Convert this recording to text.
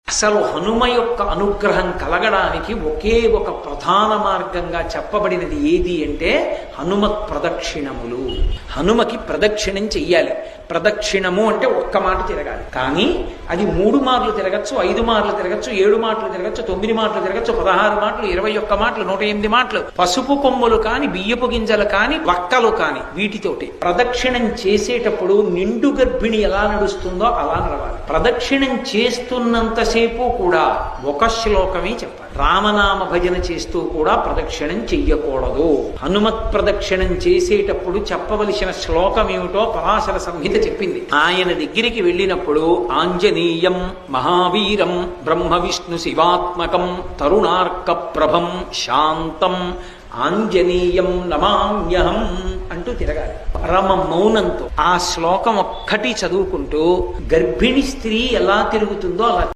అసలు హనుమ యొక్క అనుగ్రహం కలగడానికి ఒకే ఒక ప్రధాన మార్గంగా చెప్పబడినది ఏది అంటే హనుమత్ ప్రదక్షిణములు. హనుమకి ప్రదక్షిణం చెయ్యాలి. ప్రదక్షిణము అంటే ఒక్క మాట తిరగాలి. కానీ అది 3 మార్లు తిరగచ్చు, 5 మార్లు తిరగచ్చు, 7 మాటలు తిరగచ్చు, 9 మాటలు తిరగచ్చు, 16 మాటలు, 21 మాటలు, 108 మాటలు. పసుపు కొమ్ములు కాని, బియ్యపు గింజలు కాని, వక్కలు కాని, వీటితోటి ప్రదక్షిణం చేసేటప్పుడు నిండు గర్భిణి ఎలా నడుస్తుందో అలా నడవాలి. ప్రదక్షిణం చేస్తున్నంతసేపు కూడా ఒక శ్లోకమే చెప్పాలి. రామనామ భజన చేస్తూ కూడా ప్రదక్షిణం చెయ్యకూడదు. హనుమత్ ప్రదక్షిణం చేసేటప్పుడు చెప్పవలసిన శ్లోకం ఏమిటో పరాశర సంహిత చెప్పింది. ఆయన దగ్గరికి వెళ్ళినప్పుడు ఆంజనేయం మహావీరం బ్రహ్మ విష్ణు శివాత్మకం తరుణార్క ప్రభం శాంతం ఆంజనేయం నమామ్యహం అంటూ తిరగాలి. పరమ మౌనంతో ఆ శ్లోకం ఒక్కటి చదువుకుంటూ గర్భిణి స్త్రీ ఎలా తిరుగుతుందో అలా